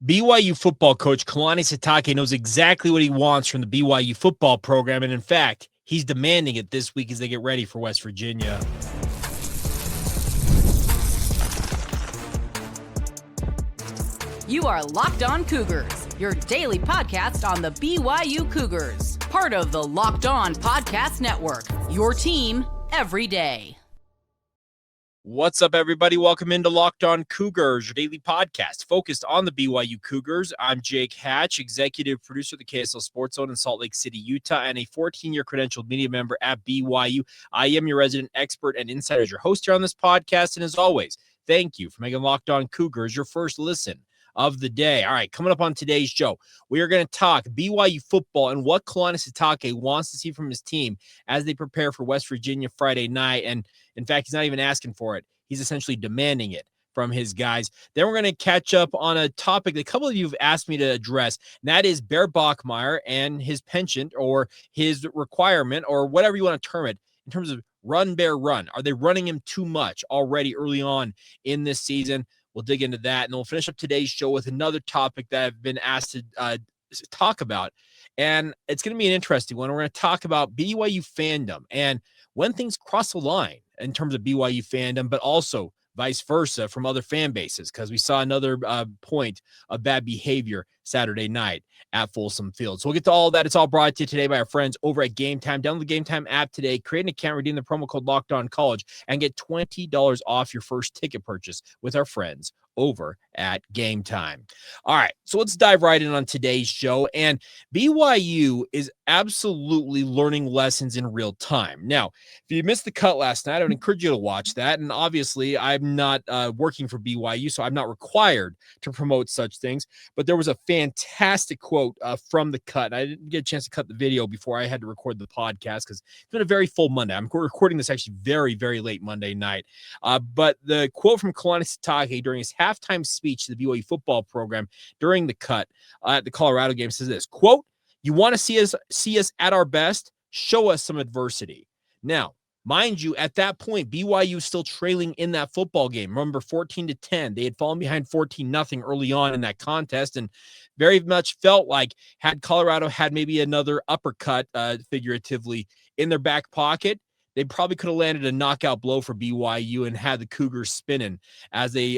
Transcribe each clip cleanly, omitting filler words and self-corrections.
BYU football coach Kalani Sitake knows exactly what he wants from the BYU football program, and in fact, he's demanding it this week as they get ready for West Virginia. You are Locked On Cougars, your daily podcast on the BYU Cougars, part of the Locked On Podcast Network, your team every day. What's up, everybody? Welcome into Locked On Cougars, your daily podcast focused on the BYU Cougars. I'm Jake Hatch, executive producer of the KSL Sports Zone in Salt Lake City, Utah, and a 14-year credentialed media member at BYU. I am your resident expert and insider as your host here on this podcast, and as always, thank you for making Locked On Cougars your first listen of the day. All right, coming up on today's show, we are going to talk BYU football and what Kalani Sitake wants to see from his team as they prepare for West Virginia Friday night. And in fact, he's not even asking for it. He's essentially demanding it from his guys. Then we're going to catch up on a topic that a couple of you have asked me to address, and that is Bear Bachmeier and his penchant or his requirement or whatever you want to term it in terms of run, Bear, run. Are they running him too much already early on in this season? We'll dig into that, and then we'll finish up today's show with another topic that I've been asked to talk about, and it's going to be an interesting one. We're going to talk about BYU fandom and when things cross the line in terms of BYU fandom, but also vice versa from other fan bases, because we saw another point of bad behavior Saturday night at Folsom Field. So we'll get to all that. It's all brought to you today by our friends over at Game Time. Download the Game Time app today, create an account, redeem the promo code LOCKEDONCollege, and get $20 off your first ticket purchase with our friends over at Game Time. All right, so let's dive right in on today's show. And BYU is absolutely learning lessons in real time. Now, if you missed the cut last night, I would encourage you to watch that. And obviously, I'm not working for BYU, so I'm not required to promote such things. But there was a fantastic quote from the cut. I didn't get a chance to cut the video before I had to record the podcast because it's been a very full Monday. I'm recording this actually very, very late Monday night. But the quote from Kalani Sitake during his halftime speech to the BYU football program during the cut at the Colorado game says this, quote, "You want to see us at our best? Show us some adversity." Now, mind you, at that point, BYU is still trailing in that football game. Remember, 14-10. They had fallen behind 14-0 early on in that contest, and very much felt like had Colorado had maybe another uppercut, figuratively, in their back pocket, they probably could have landed a knockout blow for BYU and had the Cougars spinning as they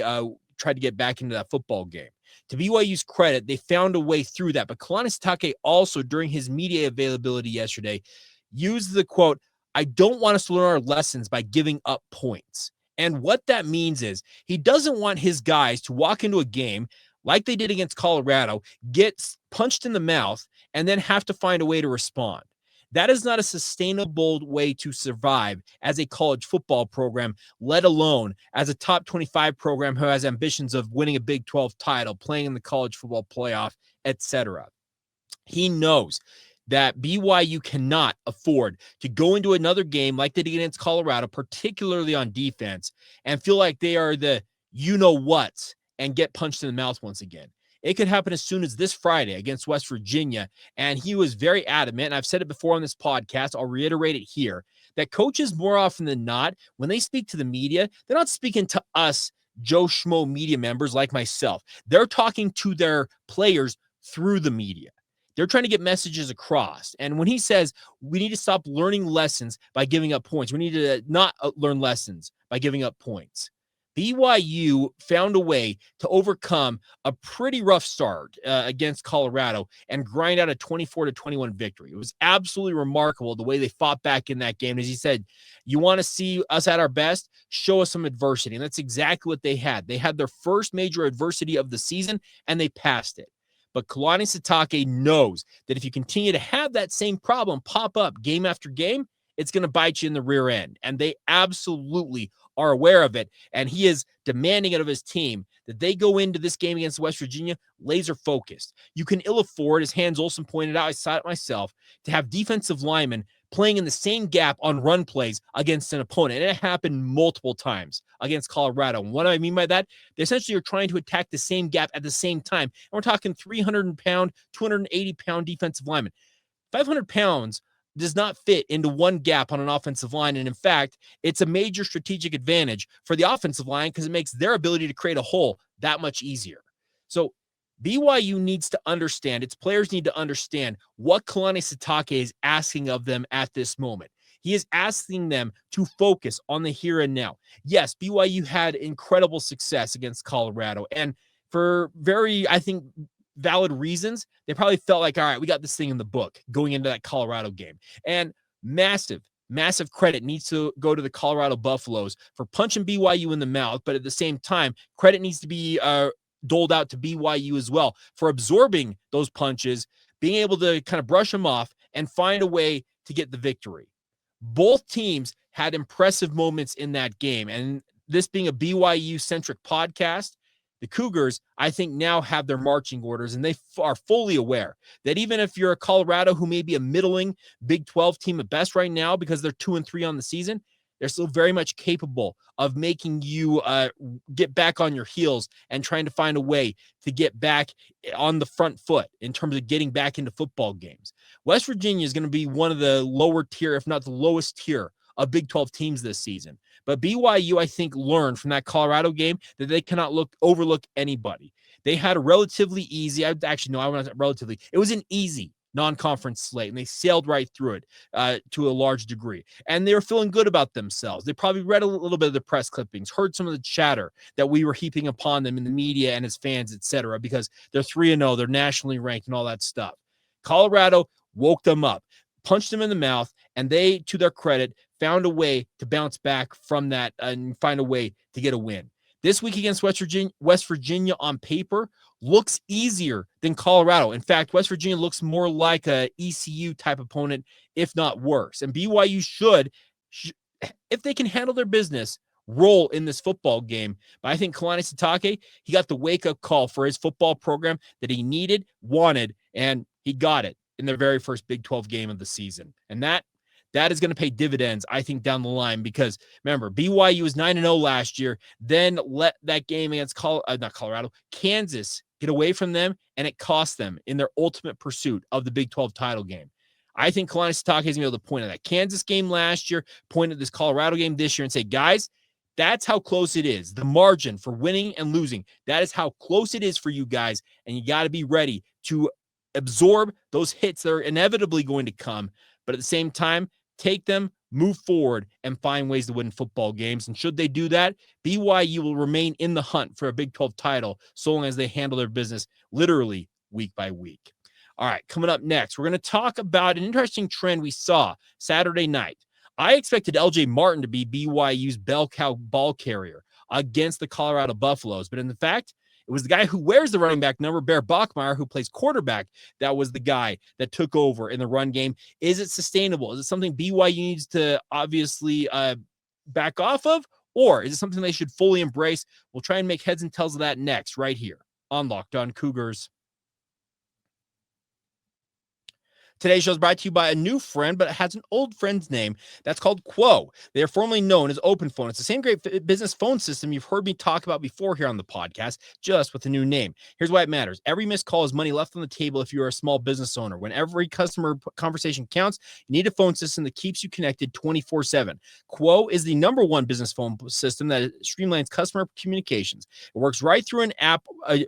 tried to get back into that football game. To BYU's credit, they found a way through that. But Kalani Sitake also, during his media availability yesterday, used the quote, "I don't want us to learn our lessons by giving up points." And what that means is he doesn't want his guys to walk into a game like they did against Colorado, get punched in the mouth, and then have to find a way to respond. That is not a sustainable way to survive as a college football program, let alone as a top 25 program who has ambitions of winning a Big 12 title, playing in the college football playoff, etc. He knows that BYU cannot afford to go into another game like they did against Colorado, particularly on defense, and feel like they are the you-know-whats and get punched in the mouth once again. It could happen as soon as this Friday against West Virginia, and he was very adamant, and I've said it before on this podcast, I'll reiterate it here, that coaches more often than not, when they speak to the media, they're not speaking to us Joe Schmo media members like myself. They're talking to their players through the media. They're trying to get messages across. And when he says we need to stop learning lessons by giving up points, we need to not learn lessons by giving up points. BYU found a way to overcome a pretty rough start against Colorado and grind out a 24-21 victory. It was absolutely remarkable the way they fought back in that game. As he said, you want to see us at our best? Show us some adversity. And that's exactly what they had. They had their first major adversity of the season, and they passed it. But Kalani Sitake knows that if you continue to have that same problem pop up game after game, it's going to bite you in the rear end. And they absolutely are aware of it. And he is demanding it of his team that they go into this game against West Virginia laser focused. You can ill afford, as Hans Olsen pointed out, I saw it myself, to have defensive linemen playing in the same gap on run plays against an opponent. And it happened multiple times against Colorado. And what do I mean by that? They essentially are trying to attack the same gap at the same time. And we're talking 300-pound, 280-pound defensive linemen. 500 pounds does not fit into one gap on an offensive line. And in fact, it's a major strategic advantage for the offensive line because it makes their ability to create a hole that much easier. So BYU needs to understand, its players need to understand what Kalani Sitake is asking of them at this moment. He is asking them to focus on the here and now. Yes, BYU had incredible success against Colorado, and for very, I think, valid reasons, they probably felt like, all right, we got this thing in the book going into that Colorado game. And massive credit needs to go to the Colorado Buffaloes for punching BYU in the mouth, but at the same time, credit needs to be doled out to BYU as well for absorbing those punches, being able to kind of brush them off and find a way to get the victory. Both teams had impressive moments in that game, and this being a BYU-centric podcast, the Cougars, I think, now have their marching orders, and they are fully aware that even if you're a Colorado who may be a middling Big 12 team at best right now because they're 2-3 on the season, they're still very much capable of making you get back on your heels and trying to find a way to get back on the front foot in terms of getting back into football games. West Virginia is going to be one of the lower tier, if not the lowest tier, of Big 12 teams this season. But BYU, I think, learned from that Colorado game that they cannot overlook anybody. They had a relatively easy, it was an easy non-conference slate, and they sailed right through it to a large degree. And they were feeling good about themselves. They probably read a little bit of the press clippings, heard some of the chatter that we were heaping upon them in the media and as fans, etc., because they're 3-0, they're nationally ranked and all that stuff. Colorado woke them up, punched them in the mouth, and they, to their credit, found a way to bounce back from that and find a way to get a win. This week against West Virginia on paper looks easier than Colorado. In fact, West Virginia looks more like a ECU type opponent, if not worse. And BYU should, if they can handle their business, roll in this football game. But I think Kalani Sitake, he got the wake-up call for his football program that he needed, wanted, and he got it in their very first Big 12 game of the season. And that is going to pay dividends, I think, down the line, because remember, BYU was 9-0 last year, then let that game against Kansas get away from them, and it cost them in their ultimate pursuit of the Big 12 title game. I think Kalani Sitake is going to be able to point at that Kansas game last year, point at this Colorado game this year, and say, guys, that's how close it is. The margin for winning and losing, that is how close it is for you guys, and you got to be ready to absorb those hits that are inevitably going to come, but at the same time, take them, move forward, and find ways to win football games. And should they do that, BYU will remain in the hunt for a Big 12 title so long as they handle their business literally week by week. All right, coming up next, we're going to talk about an interesting trend we saw Saturday night. I expected LJ Martin to be BYU's bell cow ball carrier against the Colorado Buffaloes, but in fact, it was the guy who wears the running back number, Bear Bachmeier, who plays quarterback. That was the guy that took over in the run game. Is it sustainable? Is it something BYU needs to obviously back off of? Or is it something they should fully embrace? We'll try and make heads and tails of that next, right here on Locked On Cougars. Today's show is brought to you by a new friend, but it has an old friend's name. That's called Quo. They are formerly known as OpenPhone. It's the same great business phone system you've heard me talk about before here on the podcast, just with a new name. Here's why it matters. Every missed call is money left on the table if you're a small business owner. When every customer conversation counts, you need a phone system that keeps you connected 24/7. Quo is the #1 business phone system that streamlines customer communications. It works right through an app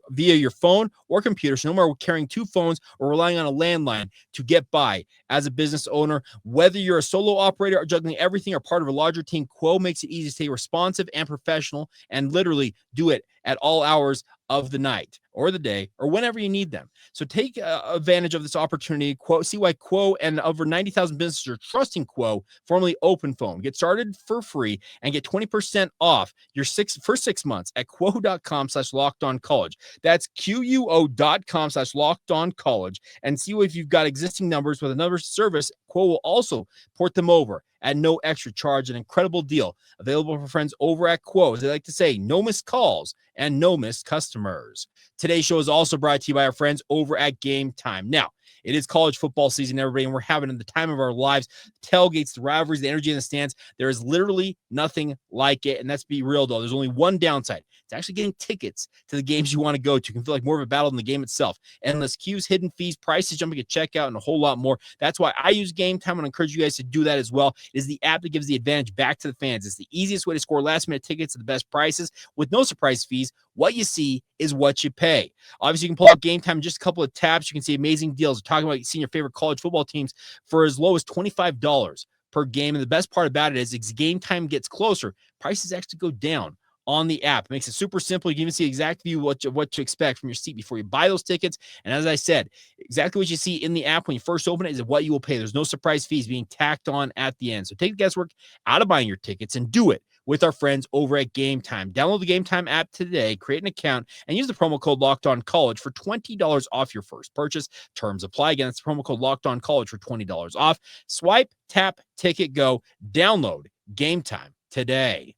via your phone or computer, so no more carrying two phones or relying on a landline to get by as a business owner. Whether you're a solo operator or juggling everything or part of a larger team, Quo makes it easy to stay responsive and professional and literally do it at all hours of the night or the day or whenever you need them. So take advantage of this opportunity. See why Quo and over 90,000 businesses are trusting Quo, formerly OpenPhone. Get started for free and get 20% off your first 6 months at quo.com/lockedoncollege. That's QUO.com/lockedoncollege, and see if you've got existing numbers with another service. Quo will also port them over at no extra charge. An incredible deal available for friends over at Quo. As they like to say, no missed calls and no missed customers. Today's show is also brought to you by our friends over at Game Time. Now, it is college football season, everybody, and we're having the time of our lives. Tailgates, the rivalries, the energy in the stands. There is literally nothing like it. And let's be real, though. There's only one downside. It's actually getting tickets to the games you want to go to. It can feel like more of a battle than the game itself. Endless queues, hidden fees, prices jumping at checkout, and a whole lot more. That's why I use Game Time, and I encourage you guys to do that as well. It is the app that gives the advantage back to the fans. It's the easiest way to score last-minute tickets at the best prices with no surprise fees What you see is what you pay. Obviously, you can pull out Game Time in just a couple of taps. You can see amazing deals. We're talking about seeing your favorite college football teams for as low as $25 per game. And the best part about it is as Game Time gets closer, prices actually go down on the app. It makes it super simple. You can even see exact view what to expect from your seat before you buy those tickets. And as I said, exactly what you see in the app when you first open it is what you will pay. There's no surprise fees being tacked on at the end. So take the guesswork out of buying your tickets and do it with our friends over at Game Time. Download the Game Time app today, create an account, and use the promo code LOCKEDONCollege for $20 off your first purchase. Terms apply. Again, that's the promo code LOCKEDONCollege for $20 off. Swipe, tap, ticket, go. Download Game Time today.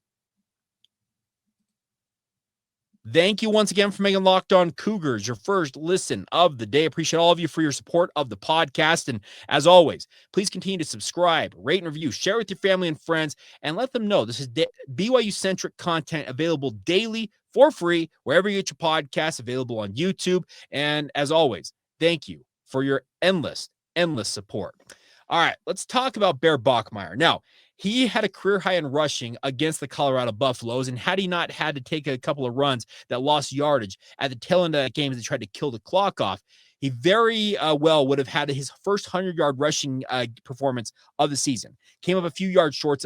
Thank you once again for making Locked On Cougars your first listen of the day. Appreciate all of you for your support of the podcast. And as always, please continue to subscribe, rate and review, share with your family and friends, and let them know this is BYU-centric content available daily for free wherever you get your podcasts, available on YouTube. And as always, thank you for your endless support. All right, let's talk about Bear Bachmeier. Now, he had a career high in rushing against the Colorado Buffaloes, and had he not had to take a couple of runs that lost yardage at the tail end of that game as they tried to kill the clock off, he very well would have had his first 100-yard rushing performance of the season. Came up a few yards short,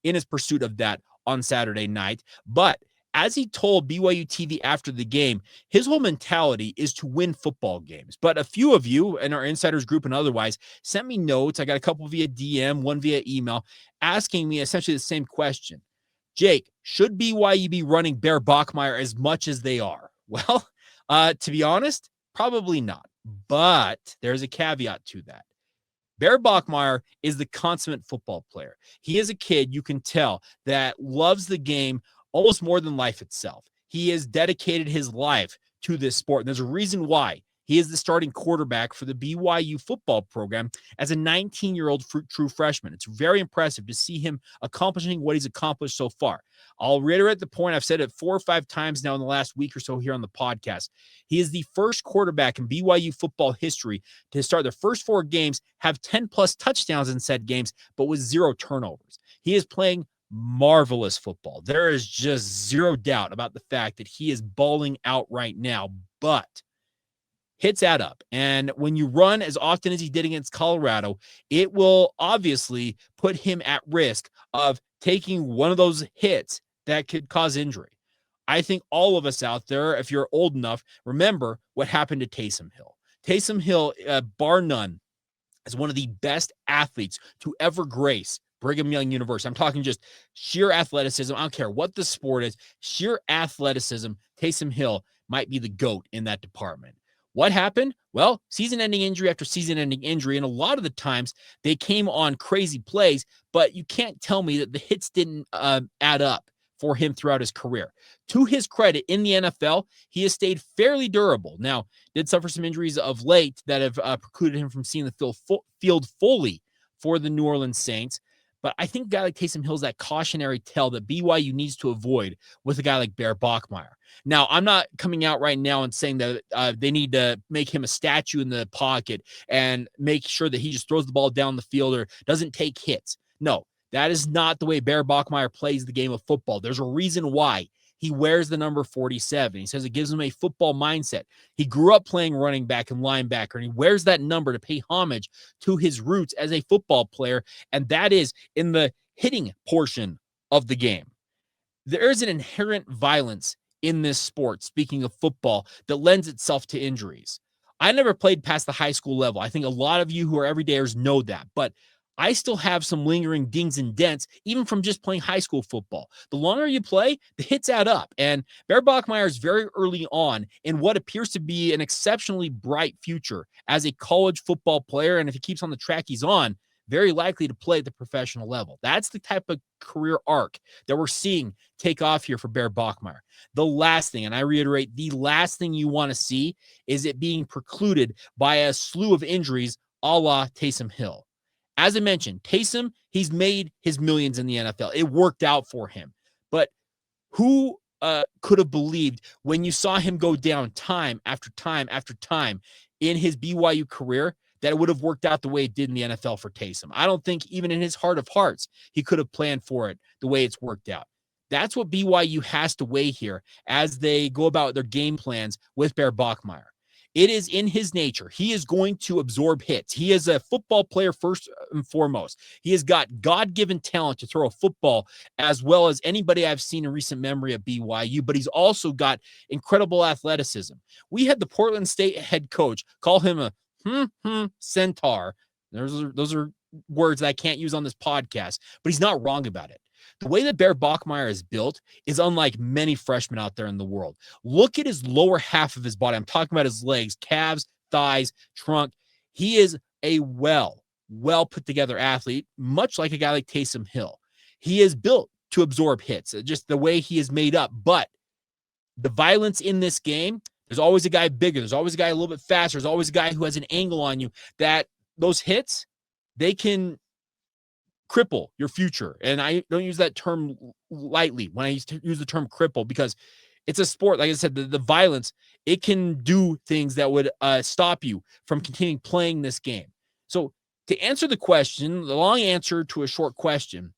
in his pursuit of that on Saturday night. But as he told BYU TV after the game, his whole mentality is to win football games. But a few of you in our insiders group and otherwise sent me notes. I got a couple via DM, one via email, asking me essentially the same question. Jake, should BYU be running Bear Bachmeier as much as they are? Well, to be honest, probably not. But there's a caveat to that. Bear Bachmeier is the consummate football player. He is a kid, you can tell, that loves the game almost more than life itself. He has dedicated his life to this sport. And there's a reason why. He is the starting quarterback for the BYU football program as a 19-year-old true freshman. It's very impressive to see him accomplishing what he's accomplished so far. I'll reiterate the point. I've said it 4 or 5 times now in the last week or so here on the podcast. He is the first quarterback in BYU football history to start their first 4 games, have 10-plus touchdowns in said games, but with 0 turnovers. He is playing marvelous football. There is just zero doubt about the fact that he is balling out right now, but hits add up. And when you run as often as he did against Colorado, it will obviously put him at risk of taking one of those hits that could cause injury. I think all of us out there, if you're old enough, remember what happened to Taysom Hill. Taysom Hill, bar none, is one of the best athletes to ever grace Brigham Young University. I'm talking just sheer athleticism. I don't care what the sport is. Sheer athleticism. Taysom Hill might be the GOAT in that department. What happened? Well, season-ending injury after season-ending injury, and a lot of the times they came on crazy plays, but you can't tell me that the hits didn't add up for him throughout his career. To his credit, in the NFL, he has stayed fairly durable. Now, did suffer some injuries of late that have precluded him from seeing the field fully for the New Orleans Saints. But I think a guy like Taysom Hill is that cautionary tale that BYU needs to avoid with a guy like Bear Bachmeier. Now, I'm not coming out right now and saying that they need to make him a statue in the pocket and make sure that he just throws the ball down the field or doesn't take hits. No, that is not the way Bear Bachmeier plays the game of football. There's a reason why he wears the number 47. He says it gives him a football mindset. He grew up playing running back and linebacker, and he wears that number to pay homage to his roots as a football player, and that is in the hitting portion of the game. There is an inherent violence in this sport, speaking of football, that lends itself to injuries. I never played past the high school level. I think a lot of you who are everydayers know that, but I still have some lingering dings and dents, even from just playing high school football. The longer you play, the hits add up. And Bear Bachmeier is very early on in what appears to be an exceptionally bright future as a college football player. And if he keeps on the track he's on, very likely to play at the professional level. That's the type of career arc that we're seeing take off here for Bear Bachmeier. The last thing, and I reiterate, the last thing you want to see is it being precluded by a slew of injuries a la Taysom Hill. As I mentioned, Taysom, he's made his millions in the NFL. It worked out for him. But who could have believed when you saw him go down time after time after time in his BYU career that it would have worked out the way it did in the NFL for Taysom. I don't think even in his heart of hearts, he could have planned for it the way it's worked out. That's what BYU has to weigh here as they go about their game plans with Bear Bachmeier. It is in his nature. He is going to absorb hits. He is a football player first and foremost. He has got God-given talent to throw a football as well as anybody I've seen in recent memory at BYU, but he's also got incredible athleticism. We had the Portland State head coach call him a centaur. Those are words that I can't use on this podcast, but he's not wrong about it. The way that Bear Bachmeier is built is unlike many freshmen out there in the world. Look at his lower half of his body. I'm talking about his legs, calves, thighs, trunk. He is a well put together athlete, much like a guy like Taysom Hill. He is built to absorb hits, just the way he is made up. But the violence in this game, there's always a guy bigger. There's always a guy a little bit faster. There's always a guy who has an angle on you that those hits, they can cripple your future. And I don't use that term lightly when I use the term cripple, because it's a sport. Like I said, the violence, it can do things that would stop you from continuing playing this game. So to answer the question, the long answer to a short question,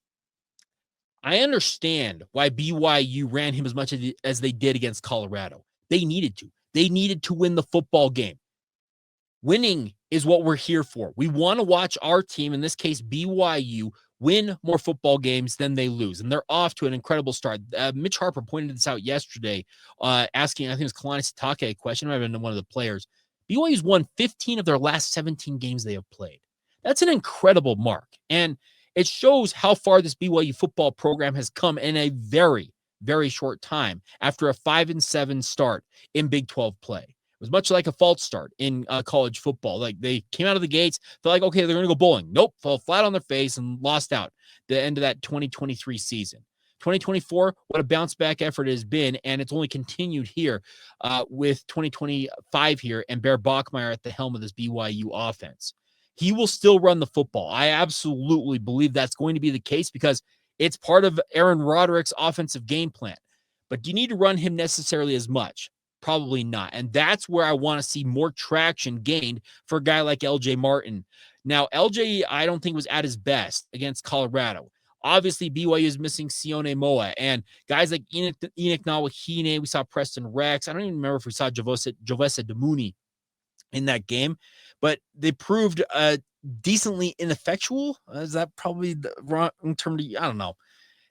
I understand why BYU ran him as much as they did against Colorado. They needed to. They needed to win the football game. Winning is what we're here for. We want to watch our team, in this case BYU, win more football games than they lose. And they're off to an incredible start. Mitch Harper pointed this out yesterday, asking, I think it was Kalani Sitake a question, I might have been one of the players. BYU's won 15 of their last 17 games they have played. That's an incredible mark. And it shows how far this BYU football program has come in a very, very short time after a 5-7 start in Big 12 play. It was much like a false start in college football. Like they came out of the gates, felt like, okay, they're going to go bowling. Nope, fell flat on their face and lost out the end of that 2023 season. 2024, what a bounce back effort it has been, and it's only continued here with 2025 here and Bear Bachmeier at the helm of this BYU offense. He will still run the football. I absolutely believe that's going to be the case because it's part of Aaron Roderick's offensive game plan. But do you need to run him necessarily as much? Probably not. And that's where I want to see more traction gained for a guy like LJ Martin. Now, LJ, I don't think was at his best against Colorado. Obviously, BYU is missing Sione Moa and guys like Enoch Nawahine. We saw Preston Rex. I don't even remember if we saw Jovesa Demuni in that game, but they proved decently ineffectual. Is that probably the wrong term to, I don't know.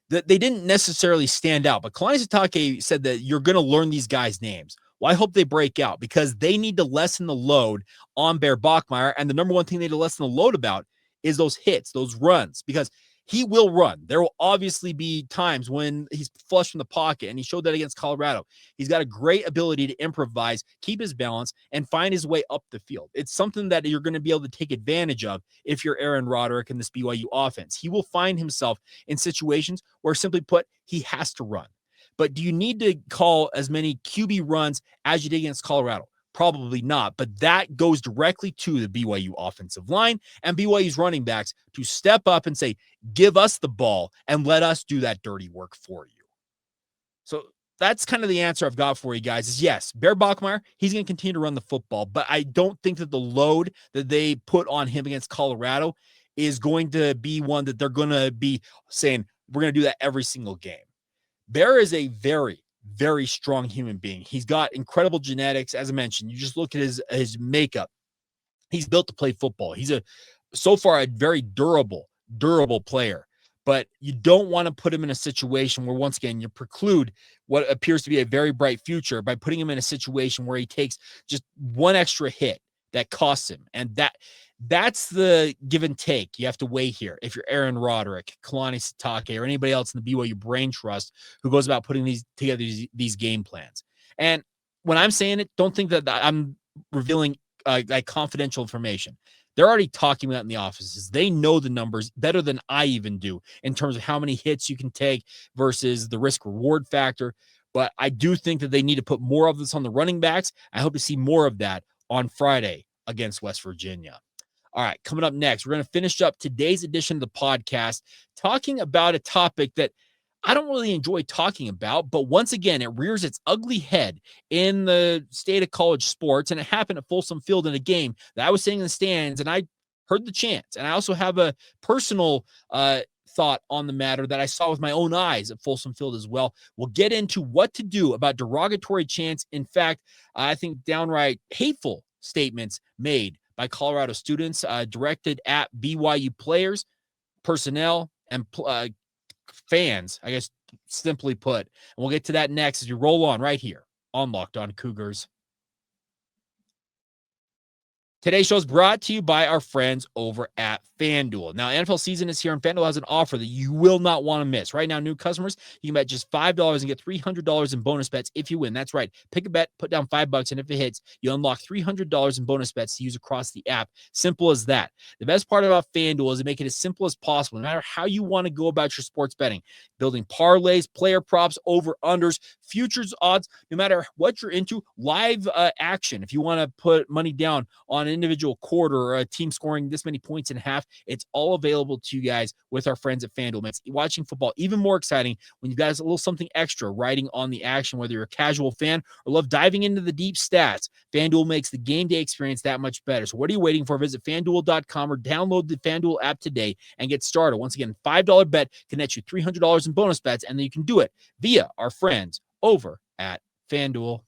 They didn't necessarily stand out, but Kalani Sitake said that you're going to learn these guys' names. Well, I hope they break out because they need to lessen the load on Bear Bachmeier. And the number one thing they need to lessen the load about is those hits, those runs, because he will run. There will obviously be times when he's flush from the pocket, and he showed that against Colorado. He's got a great ability to improvise, keep his balance, and find his way up the field. It's something that you're going to be able to take advantage of if you're Aaron Roderick in this BYU offense. He will find himself in situations where, simply put, he has to run. But do you need to call as many QB runs as you did against Colorado? Probably not, but that goes directly to the BYU offensive line and BYU's running backs to step up and say, give us the ball and let us do that dirty work for you. So that's kind of the answer I've got for you guys is yes, Bear Bachmeier, he's going to continue to run the football, but I don't think that the load that they put on him against Colorado is going to be one that they're going to be saying, we're going to do that every single game. Bear is a very, very strong human being. He's got incredible genetics. As I mentioned, you just look at his makeup. He's built to play football. He's so far a very durable player, but you don't want to put him in a situation where, once again, you preclude what appears to be a very bright future by putting him in a situation where he takes just one extra hit that costs him. And that's the give and take you have to weigh here. If you're Aaron Roderick, Kalani Sitake, or anybody else in the BYU brain trust who goes about putting these game plans. And when I'm saying it, don't think that I'm revealing like confidential information. They're already talking about in the offices. They know the numbers better than I even do in terms of how many hits you can take versus the risk reward factor. But I do think that they need to put more of this on the running backs. I hope to see more of that on Friday against West Virginia. All right, coming up next, we're going to finish up today's edition of the podcast talking about a topic that I don't really enjoy talking about, but once again, it rears its ugly head in the state of college sports. And it happened at Folsom Field in a game that I was sitting in the stands and I heard the chants. And I also have a personal thought on the matter that I saw with my own eyes at Folsom Field as well. We'll get into what to do about derogatory chants. In fact, I think downright hateful statements made by Colorado students directed at BYU players, personnel, and fans, I guess, simply put. And we'll get to that next as you roll on right here on Locked On Cougars. Today's show is brought to you by our friends over at FanDuel. Now, NFL season is here, and FanDuel has an offer that you will not want to miss. Right now, new customers, you can bet just $5 and get $300 in bonus bets if you win. That's right. Pick a bet, put down $5, and if it hits, you unlock $300 in bonus bets to use across the app. Simple as that. The best part about FanDuel is to make it as simple as possible, no matter how you want to go about your sports betting. Building parlays, player props, over-unders, futures odds, no matter what you're into, live action. If you want to put money down on an individual quarter or a team scoring this many points in half, it's all available to you guys with our friends at FanDuel. Makes watching football even more exciting when you guys a little something extra riding on the action, whether you're a casual fan or love diving into the deep stats. FanDuel makes the game day experience that much better. So what are you waiting for? Visit FanDuel.com or download the FanDuel app today and get started. Once again, $5 bet can net you $300 in bonus bets, and then you can do it via our friends over at FanDuel.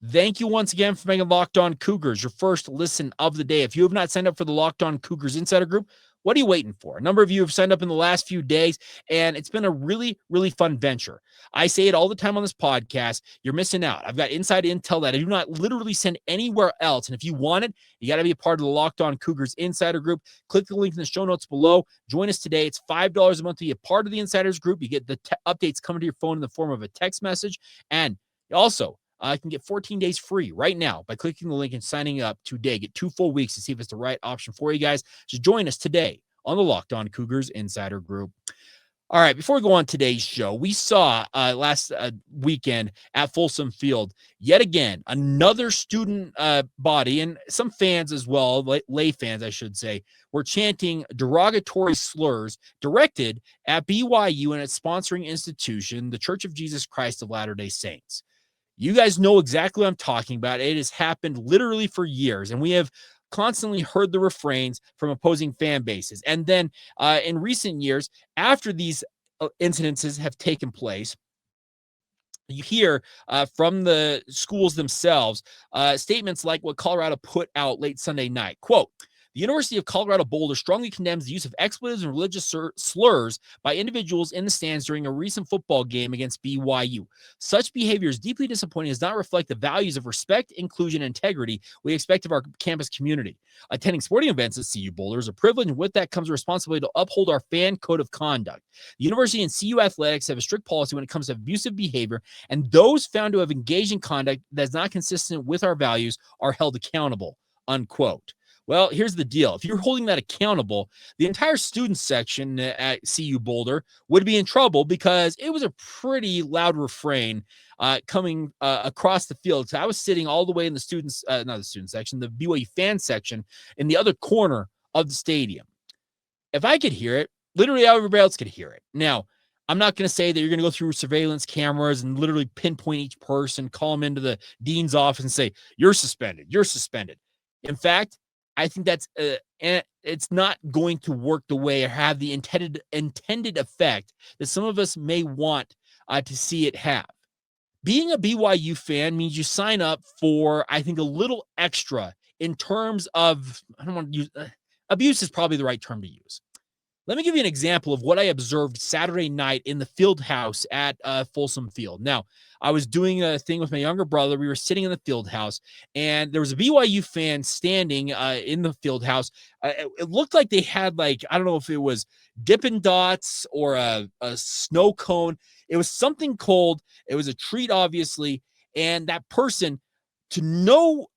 Thank you once again for making Locked On Cougars your first listen of the day. If you have not signed up for the Locked On Cougars Insider Group, what are you waiting for? A number of you have signed up in the last few days, and it's been a really, really fun venture. I say it all the time on this podcast. You're missing out. I've got inside intel that I do not literally send anywhere else. And if you want it, you got to be a part of the Locked On Cougars Insider Group. Click the link in the show notes below. Join us today. It's $5 a month to be a part of the Insiders Group. You get the updates coming to your phone in the form of a text message. And also, I can get 14 days free right now by clicking the link and signing up today. Get 2 full weeks to see if it's the right option for you guys. So join us today on the Locked On Cougars Insider Group. All right, before we go on today's show, we saw last weekend at Folsom Field, yet again, another student body and some fans as well, lay fans, I should say, were chanting derogatory slurs directed at BYU and its sponsoring institution, the Church of Jesus Christ of Latter-day Saints. You guys know exactly what I'm talking about. It has happened literally for years, and we have constantly heard the refrains from opposing fan bases. And then in recent years, after these incidences have taken place, you hear from the schools themselves statements like what Colorado put out late Sunday night. Quote, "The University of Colorado Boulder strongly condemns the use of expletives and religious slurs by individuals in the stands during a recent football game against BYU. Such behavior is deeply disappointing and does not reflect the values of respect, inclusion, and integrity we expect of our campus community. Attending sporting events at CU Boulder is a privilege, and with that comes a responsibility to uphold our fan code of conduct. The university and CU athletics have a strict policy when it comes to abusive behavior, and those found to have engaged in conduct that is not consistent with our values are held accountable." Unquote. Well, here's the deal. If you're holding that accountable, the entire student section at CU Boulder would be in trouble because it was a pretty loud refrain coming across the field. So I was sitting all the way in the students, not the student section, the BYU fan section in the other corner of the stadium. If I could hear it, literally everybody else could hear it. Now, I'm not going to say that you're going to go through surveillance cameras and literally pinpoint each person, call them into the dean's office and say, you're suspended. You're suspended. In fact, I think that's it's not going to work the way or have the intended effect that some of us may want to see it have. Being a BYU fan means you sign up for, I think, a little extra in terms of, I don't want to use, abuse is probably the right term to use. Let me give you an example of what I observed Saturday night in the field house at Folsom Field. Now, I was doing a thing with my younger brother. We were sitting in the field house, and there was a BYU fan standing in the field house. It looked like they had, like, I don't know if it was Dippin' Dots or a snow cone. It was something cold. It was a treat, obviously, and that person, to no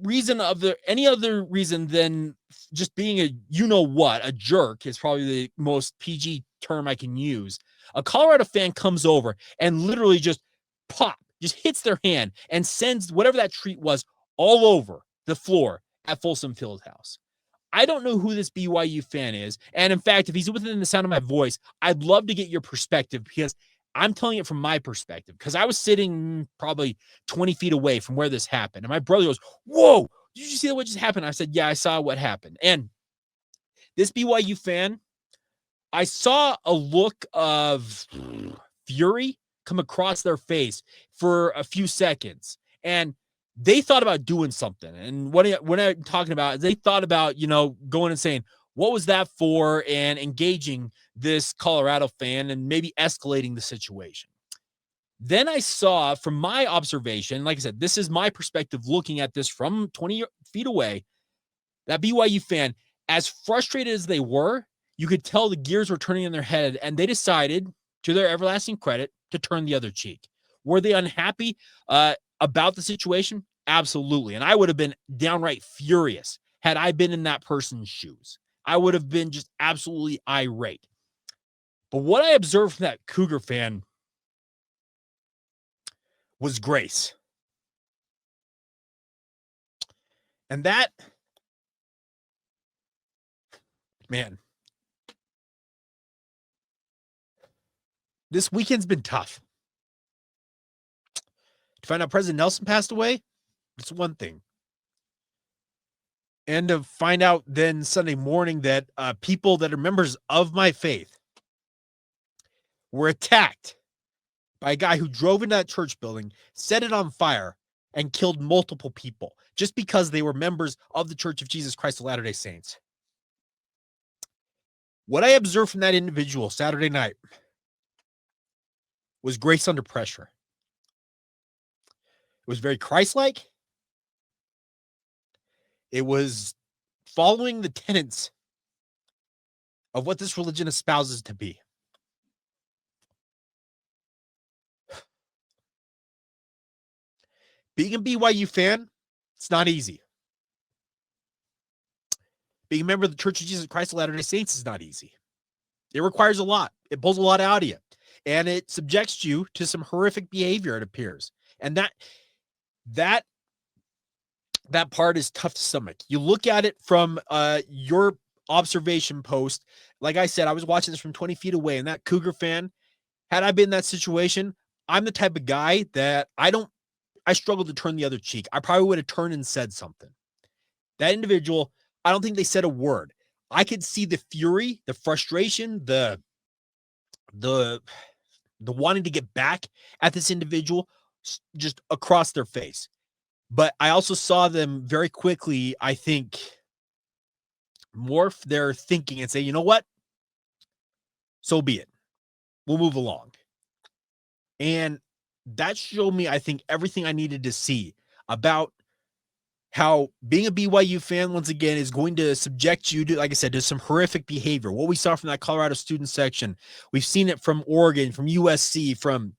reason of any other reason than just being a jerk is probably the most PG term I can use. A Colorado fan comes over and literally just hits their hand and sends whatever that treat was all over the floor at Folsom Fieldhouse. I don't know who this BYU fan is. And in fact, if he's within the sound of my voice, I'd love to get your perspective because I'm telling it from my perspective because I was sitting probably 20 feet away from where this happened. And my brother goes, "Whoa, did you see what just happened?" I said, "Yeah, I saw what happened." And this BYU fan, I saw a look of fury come across their face for a few seconds. And they thought about doing something. And what I'm talking about, they thought about, going and saying, what was that for? And engaging this Colorado fan and maybe escalating the situation. Then I saw from my observation, like I said, this is my perspective looking at this from 20 feet away, that BYU fan, as frustrated as they were, you could tell the gears were turning in their head, and they decided, to their everlasting credit, to turn the other cheek. Were they unhappy about the situation? Absolutely. And I would have been downright furious had I been in that person's shoes. I would have been just absolutely irate. But what I observed from that Cougar fan was grace. And that, man, this weekend's been tough. To find out President Nelson passed away, it's one thing. And to find out then Sunday morning that people that are members of my faith were attacked by a guy who drove into that church building, set it on fire, and killed multiple people just because they were members of the Church of Jesus Christ of Latter-day Saints. What I observed from that individual Saturday night was grace under pressure. It was very Christ-like. It was following the tenets of what this religion espouses to be. Being a BYU fan, it's not easy. Being a member of the Church of Jesus Christ of Latter-day Saints is not easy. It requires a lot. It pulls a lot out of you. And it subjects you to some horrific behavior, it appears. And that part is tough to stomach. You look at it from your observation post. Like I said, I was watching this from 20 feet away, and that Cougar fan, had I been in that situation, I'm the type of guy that I struggled to turn the other cheek. I probably would have turned and said something. That individual, I don't think they said a word. I could see the fury, the frustration, the wanting to get back at this individual just across their face. But I also saw them very quickly, I think, morph their thinking and say, you know what? So be it. We'll move along. And that showed me, I think, everything I needed to see about how being a BYU fan, once again, is going to subject you to, like I said, to some horrific behavior. What we saw from that Colorado student section, we've seen it from Oregon, from USC, from,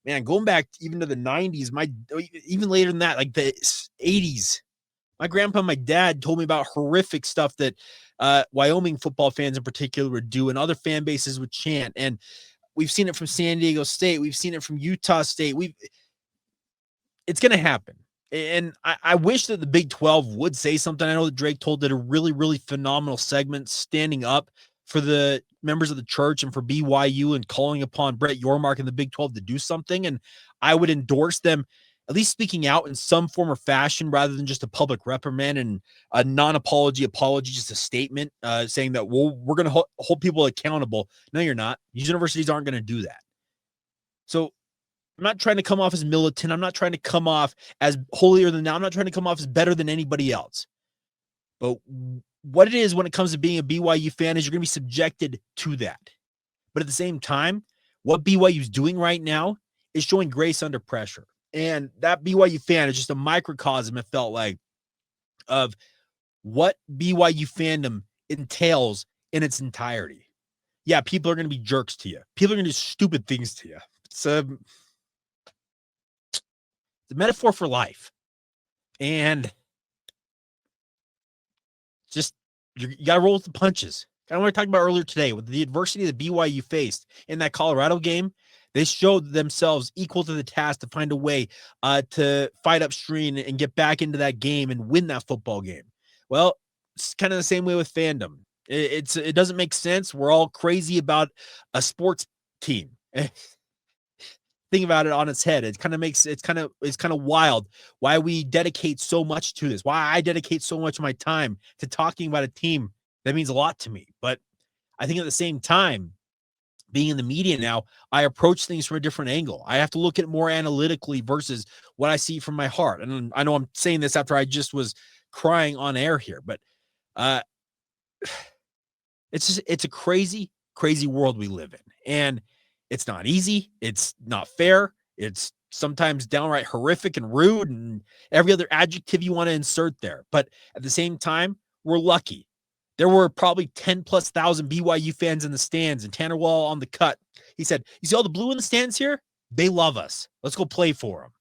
man, going back even to the 90s, even later than that, like the 80s. My grandpa and my dad told me about horrific stuff that Wyoming football fans in particular would do, and other fan bases would chant. And we've seen it from San Diego State. We've seen it from Utah State. It's going to happen. And I wish that the Big 12 would say something. I know that Drake did a really, really phenomenal segment standing up for the members of the church and for BYU and calling upon Brett Yormark and the Big 12 to do something. And I would endorse them at least speaking out in some form or fashion rather than just a public reprimand and a non-apology, just a statement saying that, well, we're going to hold people accountable. No, you're not. These universities aren't going to do that. So I'm not trying to come off as militant. I'm not trying to come off as holier than thou. I'm not trying to come off as better than anybody else. But what it is when it comes to being a BYU fan is you're going to be subjected to that. But at the same time, what BYU is doing right now is showing grace under pressure. And that BYU fan is just a microcosm, it felt like, of what BYU fandom entails in its entirety. Yeah, people are going to be jerks to you. People are going to do stupid things to you. It's a metaphor for life. And just, you got to roll with the punches. Kind of what we talked about earlier today with the adversity that BYU faced in that Colorado game. They showed themselves equal to the task to find a way to fight upstream and get back into that game and win that football game. Well, it's kind of the same way with fandom. It doesn't make sense. We're all crazy about a sports team. Think about it on its head. It's kind of wild why we dedicate so much to this. Why I dedicate so much of my time to talking about a team that means a lot to me. But I think at the same time, being in the media now, I approach things from a different angle. I have to look at it more analytically versus what I see from my heart. And I know I'm saying this after I just was crying on air here, but it's a crazy, crazy world we live in. And it's not easy. It's not fair. It's sometimes downright horrific and rude and every other adjective you want to insert there. But at the same time, we're lucky. There were probably 10,000+ BYU fans in the stands, and Tanner Wall on the cut. He said, "You see all the blue in the stands here? They love us. Let's go play for them."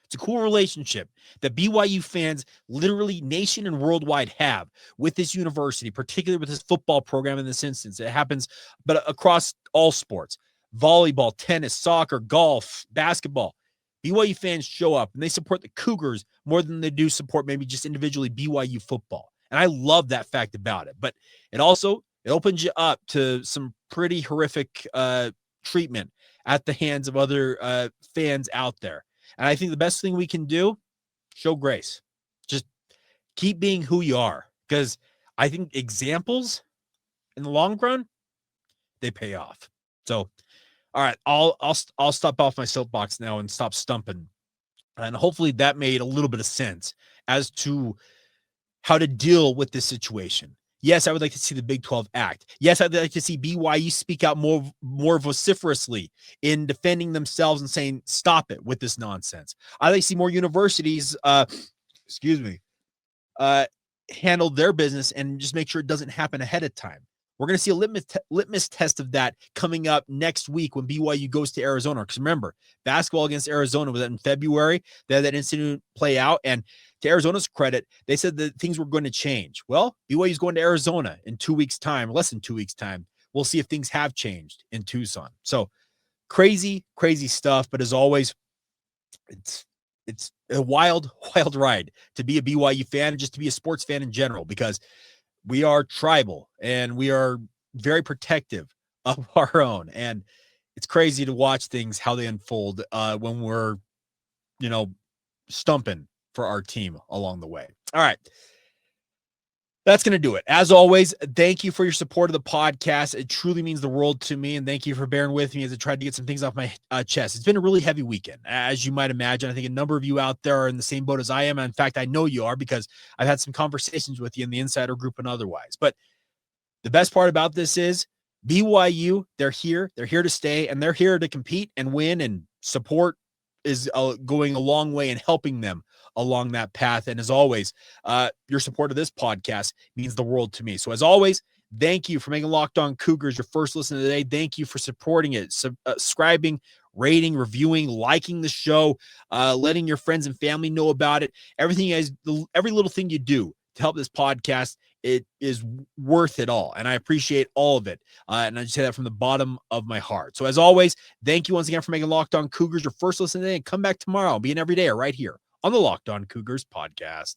It's a cool relationship that BYU fans literally nation and worldwide have with this university, particularly with this football program in this instance. It happens, but across all sports, volleyball, tennis, soccer, golf, basketball. BYU fans show up and they support the Cougars more than they do support maybe just individually BYU football. And I love that fact about it. But it opens you up to some pretty horrific treatment at the hands of other fans out there. And I think the best thing we can do, show grace. Just keep being who you are. Because I think examples in the long run, they pay off. So, all right, I'll stop off my soapbox now and stop stumping. And hopefully that made a little bit of sense as to how to deal with this situation. Yes, I would like to see the Big 12 act. Yes, I'd like to see BYU speak out more vociferously in defending themselves and saying, stop it with this nonsense. I'd like to see more universities, handle their business and just make sure it doesn't happen ahead of time. We're going to see a litmus test of that coming up next week when BYU goes to Arizona. Because remember, basketball against Arizona was in February. They had that incident play out. And to Arizona's credit, they said that things were going to change. Well, BYU is going to Arizona in 2 weeks' time, less than 2 weeks' time. We'll see if things have changed in Tucson. So crazy, crazy stuff. But as always, it's a wild, wild ride to be a BYU fan and just to be a sports fan in general, because we are tribal and we are very protective of our own. And it's crazy to watch things, how they unfold when we're, stumping for our team along the way. All right. That's going to do it. As always, thank you for your support of the podcast. It truly means the world to me. And thank you for bearing with me as I tried to get some things off my chest. It's been a really heavy weekend, as you might imagine. I think a number of you out there are in the same boat as I am. In fact, I know you are because I've had some conversations with you in the insider group and otherwise. But the best part about this is BYU, they're here to stay, and they're here to compete and win, and support is going a long way in helping them along that path. And as always, your support of this podcast means the world to me. So as always, thank you for making Locked On Cougars your first listen of the day. Thank you for supporting it, subscribing, rating, reviewing, liking the show, letting your friends and family know about it. Everything every little thing you do to help this podcast, it is worth it all. And I appreciate all of it. And I just say that from the bottom of my heart. So as always, thank you once again for making Locked On Cougars your first listen of the day. And come back tomorrow. I'll be an everydayer right here on the Locked On Cougars podcast.